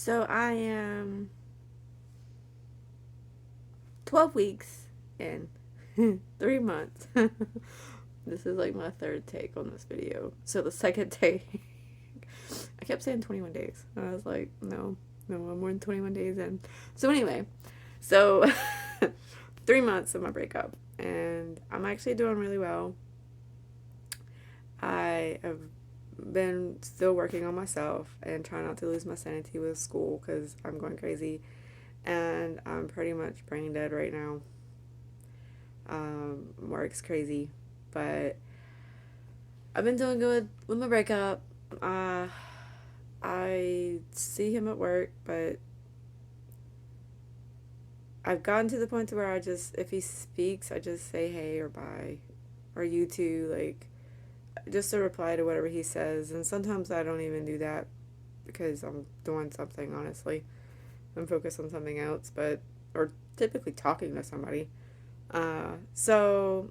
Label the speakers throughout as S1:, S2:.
S1: So I am 12 weeks in 3 months. This is like my third take on this video. So the second take, I kept saying 21 days. And I was like, no, I'm more than 21 days in. So anyway, so 3 months of my breakup. And I'm actually doing really well. I have been still working on myself and trying not to lose my sanity with school because I'm going crazy. And I'm pretty much brain dead right now. Work's crazy, but I've been doing good with my breakup. Uh, I see him at work, but I've gotten to the point to where I just, if he speaks, I just say hey or bye, or you too, like, just a reply to whatever he says. And sometimes I don't even do that because I'm doing something, honestly. I'm focused on something else, or typically talking to somebody. So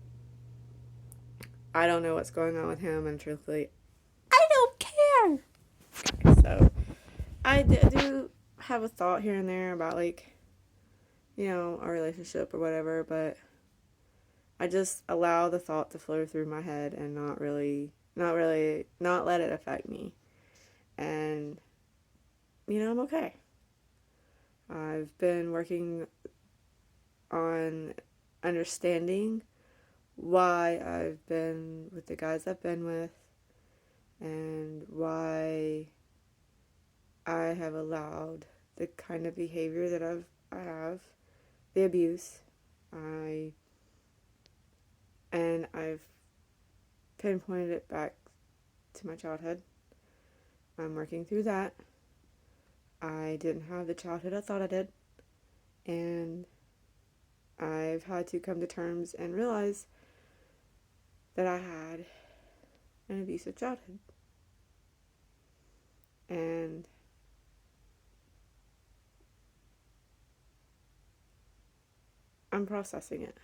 S1: I don't know what's going on with him, and truthfully, I don't care. So I do have a thought here and there about, like, a relationship or whatever, but I just allow the thought to flow through my head and not let it affect me. And, I'm okay. I've been working on understanding why I've been with the guys I've been with and why I have allowed the kind of behavior that I have, the abuse. I and I've pinpointed it back to my childhood. I'm working through that. I didn't have the childhood I thought I did, and I've had to come to terms and realize that I had an abusive childhood. And I'm processing it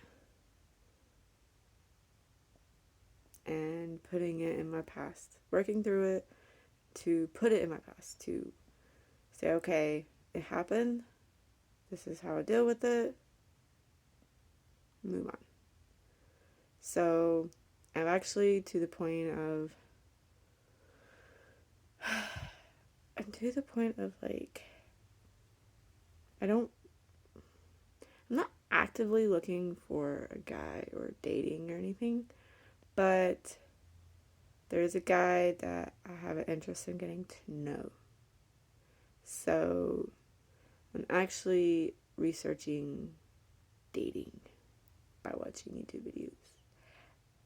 S1: and putting it in my past, working through it to put it in my past, to say, okay, it happened. This is how I deal with it. Move on. So I'm actually to the point of, like, I'm not actively looking for a guy or dating or anything, but there's a guy that I have an interest in getting to know. So I'm actually researching dating by watching YouTube videos.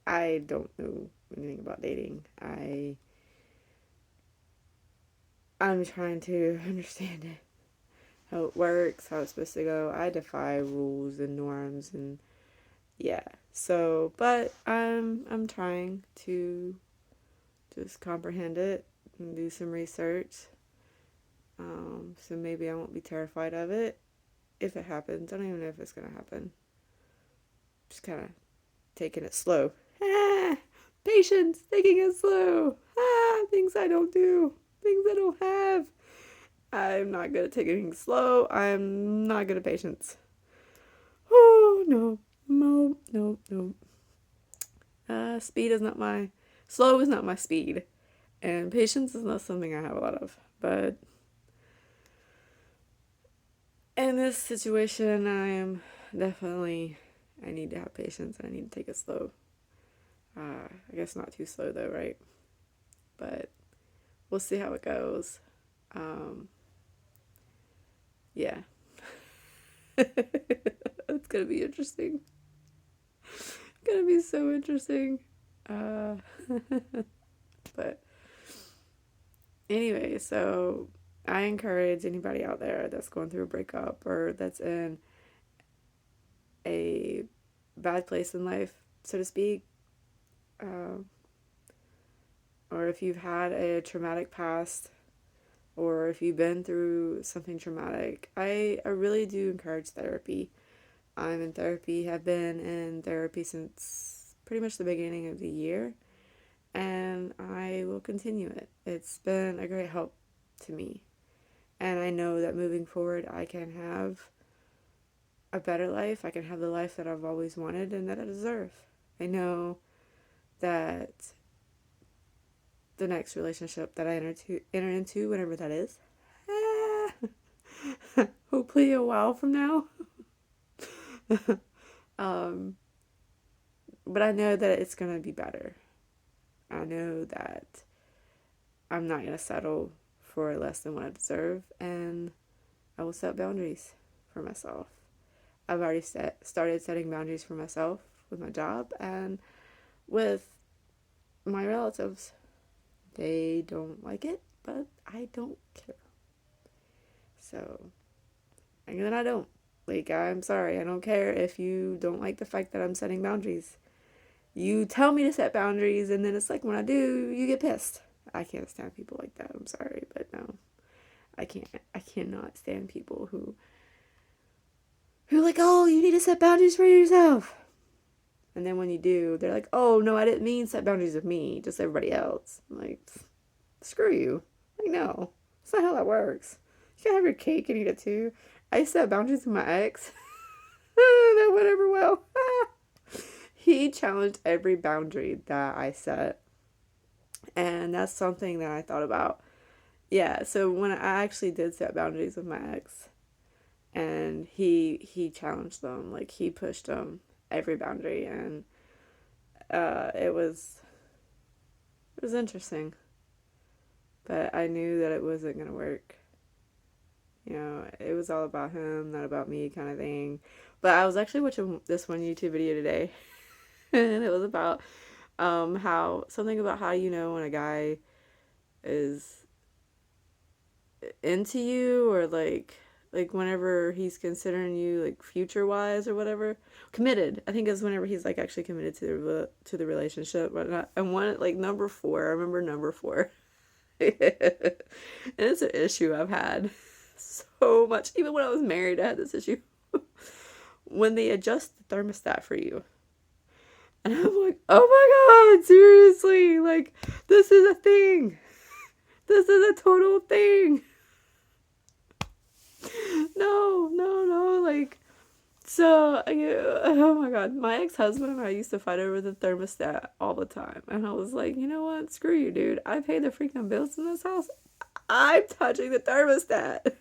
S1: I don't know anything about dating. I'm trying to understand it, how it works, how it's supposed to go. I defy rules and norms, and yeah. So, but I'm trying to just comprehend it and do some research. So maybe I won't be terrified of it if it happens. I don't even know if it's gonna happen. Just kind of taking it slow. Patience, taking it slow. Things I don't do, things I don't have. I'm not good at taking things slow. I'm not good at patience. Oh, no. No, no, no. Slow is not my speed. And patience is not something I have a lot of. But in this situation, I need to have patience and I need to take it slow. I guess not too slow though, right? But we'll see how it goes. Yeah. It's gonna be interesting. Gonna be so interesting. Uh, but anyway, so I encourage anybody out there that's going through a breakup or that's in a bad place in life, so to speak, uh, or if you've had a traumatic past, or if you've been through something traumatic, I really do encourage therapy. I'm in therapy, have been in therapy since pretty much the beginning of the year, and I will continue it. It's been a great help to me. And I know that moving forward, I can have a better life. I can have the life that I've always wanted and that I deserve. I know that the next relationship that I enter into, whenever that is, hopefully a while from now, um, but I know that it's going to be better. I know that I'm not going to settle for less than what I deserve, and I will set boundaries for myself. I've already started setting boundaries for myself with my job and with my relatives. They don't like it, but I don't care. So, and then I don't. Like, I'm sorry, I don't care if you don't like the fact that I'm setting boundaries. You tell me to set boundaries, and then it's like when I do, you get pissed. I can't stand people like that. I'm sorry, but no. I can't. I cannot stand people who like, oh, you need to set boundaries for yourself. And then when you do, they're like, oh, no, I didn't mean set boundaries with me, just everybody else. I'm like, screw you. Like, no, that's not how that works. You can't have your cake and eat it too. I set boundaries with my ex. That went over well. He challenged every boundary that I set. And that's something that I thought about. Yeah, so when I actually did set boundaries with my ex, and he challenged them, like he pushed them every boundary, and it was interesting, but I knew that it wasn't gonna work. You know, it was all about him, not about me, kind of thing. But I was actually watching this one YouTube video today, and it was about how something about how you know when a guy is into you, or like whenever he's considering you like future wise or whatever, committed. I think is whenever he's like actually committed to the relationship. But not, and one like number 4. I remember number 4, and it's an issue I've had so much. Even when I was married, I had this issue. When they adjust the thermostat for you, and I'm like, oh my god, seriously, like this is a thing. This is a total thing. No, like, so, oh my god, my ex-husband and I used to fight over the thermostat all the time, and I was like, you know what, screw you, dude, I pay the freaking bills in this house, I'm touching the thermostat,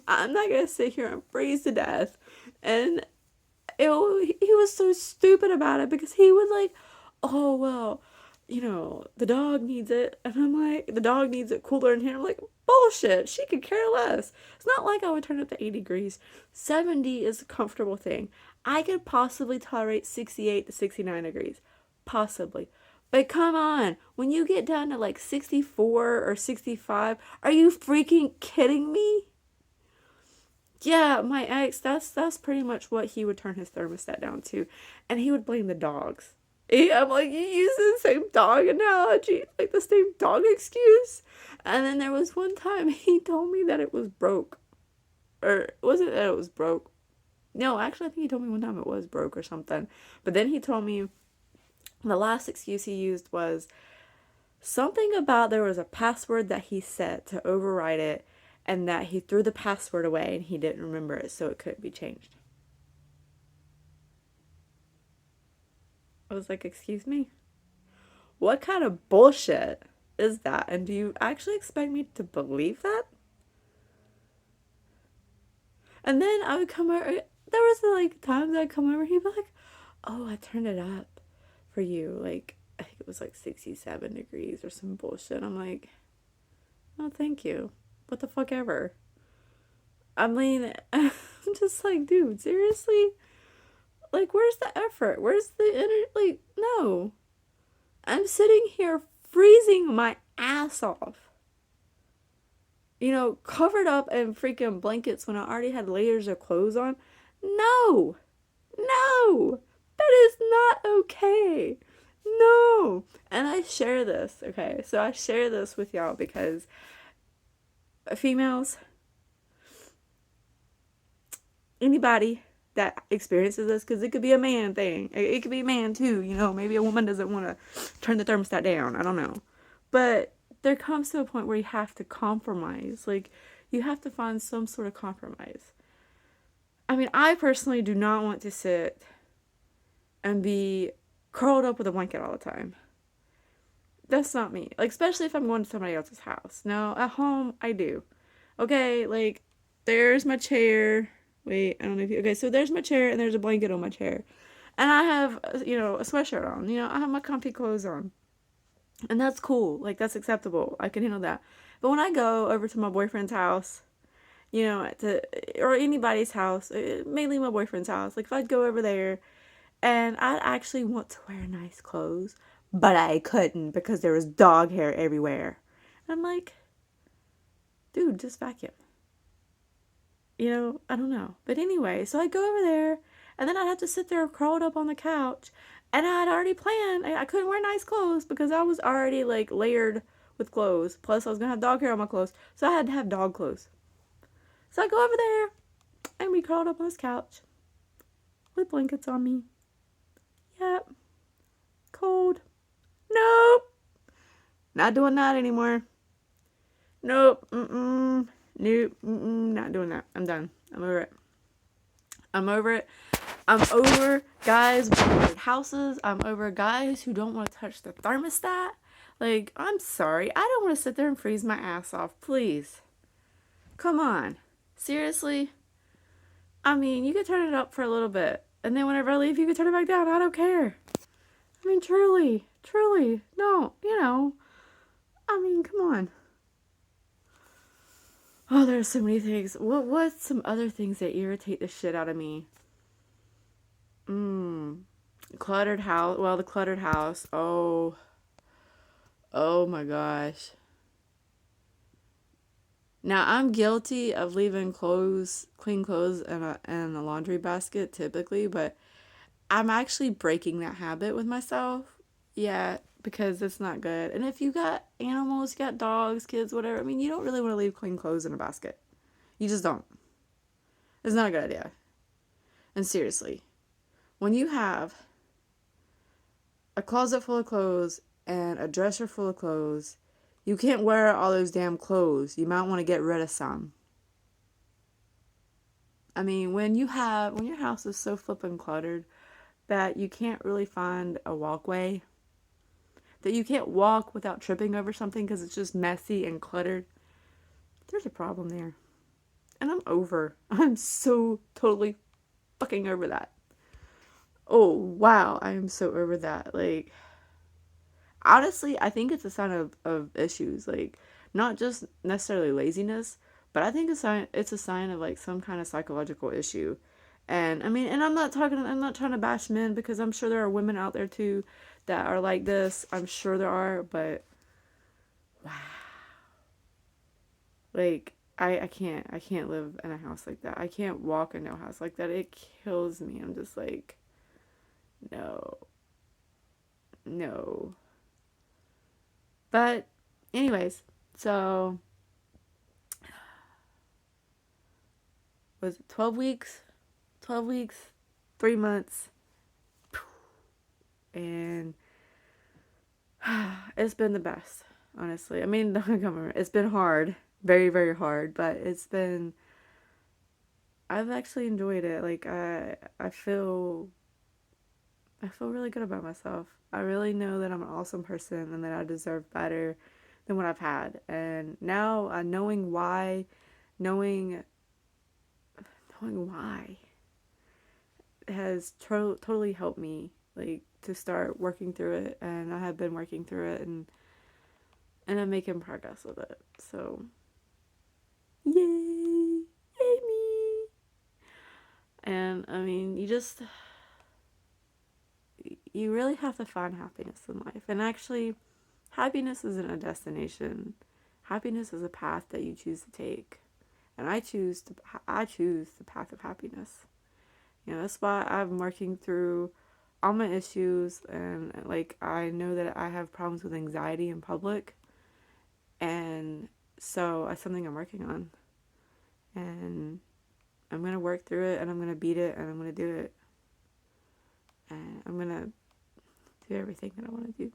S1: I'm not gonna sit here and freeze to death, and he was so stupid about it, because he was like, oh, well, you know, the dog needs it. And I'm like, the dog needs it cooler in here. I'm like, bullshit. She could care less. It's not like I would turn it to 80 degrees. 70 is a comfortable thing. I could possibly tolerate 68 to 69 degrees. Possibly. But come on. When you get down to like 64 or 65, are you freaking kidding me? Yeah, my ex, that's pretty much what he would turn his thermostat down to. And he would blame the dogs. I'm like, you use the same dog analogy, like the same dog excuse. And then there was one time he told me that it was broke. Or was it that it was broke? No, actually, I think he told me one time it was broke or something. But then he told me the last excuse he used was something about there was a password that he set to override it, and that he threw the password away and he didn't remember it, so it couldn't be changed. I was like, excuse me? What kind of bullshit is that? And do you actually expect me to believe that? And then I would come over, there was like times I'd come over, he'd be like, oh, I turned it up for you. Like, I think it was like 67 degrees or some bullshit. I'm like, oh, thank you. What the fuck ever. I mean, I'm just like, dude, seriously? Like, where's the effort? Where's the like, no. I'm sitting here freezing my ass off. You know, covered up in freaking blankets when I already had layers of clothes on. No. No. That is not okay. No. And I share this, okay? So I share this with y'all because females, anybody that experiences this, because it could be a man thing, it could be a man too, you know, maybe a woman doesn't want to turn the thermostat down, I don't know, but there comes to a point where you have to compromise. Like, You have to find some sort of compromise. I mean, I personally do not want to sit and be curled up with a blanket all the time. That's not me. Like, especially if I'm going to somebody else's house. Now, at home, I do. Okay, like, there's my chair. Wait, I don't know if you. Okay, so there's my chair and there's a blanket on my chair. And I have, a sweatshirt on. I have my comfy clothes on. And that's cool. Like, that's acceptable. I can handle that. But when I go over to my boyfriend's house, or anybody's house, mainly my boyfriend's house, like, if I'd go over there and I'd actually want to wear nice clothes, but I couldn't because there was dog hair everywhere. And I'm like, dude, just vacuum. I don't know. But anyway, so I'd go over there, and then I'd have to sit there curled up on the couch, and I had already planned. I couldn't wear nice clothes because I was already, like, layered with clothes. Plus, I was going to have dog hair on my clothes, so I had to have dog clothes. So I go over there, and we curled up on this couch with blankets on me. Yep. Cold. Nope. Not doing that anymore. Nope. Mm-mm. Nope. Mm-mm. Not doing that. I'm done. I'm over it. I'm over it. I'm over guys with weird houses. I'm over guys who don't want to touch the thermostat. Like, I'm sorry. I don't want to sit there and freeze my ass off. Please. Come on. Seriously? I mean, you could turn it up for a little bit. And then whenever I leave, you can turn it back down. I don't care. I mean, truly. No, I mean, come on. Oh, there's so many things. What's some other things that irritate the shit out of me? Cluttered house. Well, the cluttered house. Oh my gosh. Now, I'm guilty of leaving clean clothes in a laundry basket typically, but I'm actually breaking that habit with myself. Yeah, because it's not good. And if you got animals, you got dogs, kids, whatever, I mean, you don't really want to leave clean clothes in a basket. You just don't. It's not a good idea. And seriously, when you have a closet full of clothes and a dresser full of clothes, you can't wear all those damn clothes. You might want to get rid of some. I mean, when your house is so flippin' cluttered that you can't really find a walkway, that you can't walk without tripping over something because it's just messy and cluttered, there's a problem there. And I'm so totally fucking over that. Oh, wow, I am so over that. Like, honestly, I think it's a sign of issues. Like, not just necessarily laziness, but I think it's a sign of, like, some kind of psychological issue. And I mean, and I'm not trying to bash men because I'm sure there are women out there too that are like this. I'm sure there are, but wow. Like, I can't live in a house like that. I can't walk in a house like that. It kills me. I'm just like, no. No. But anyways, so was it 12 weeks? 12 weeks, 3 months. And it's been the best, honestly. I mean, don't get me wrong, it's been hard. Very, very hard, but I've actually enjoyed it. Like, I feel really good about myself. I really know that I'm an awesome person and that I deserve better than what I've had. And now, knowing why has totally helped me, like, to start working through it. And I have been working through it, and I'm making progress with it. So, yay! Yay me! And I mean, you really have to find happiness in life. And actually, happiness isn't a destination. Happiness is a path that you choose to take. And I choose the path of happiness. That's why I'm working through all my issues, and, like, I know that I have problems with anxiety in public. And so that's something I'm working on. And I'm going to work through it, and I'm going to beat it, and I'm going to do it. And I'm going to do everything that I want to do.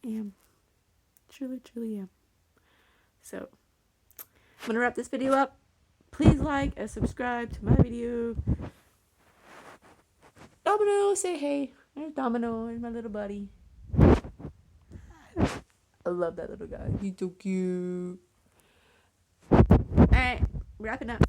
S1: I am. Truly, truly am. So, I'm gonna wrap this video up. Please like and subscribe to my video. Domino, say hey. There's Domino and my little buddy. I love that little guy. He's so cute. Alright, wrapping up.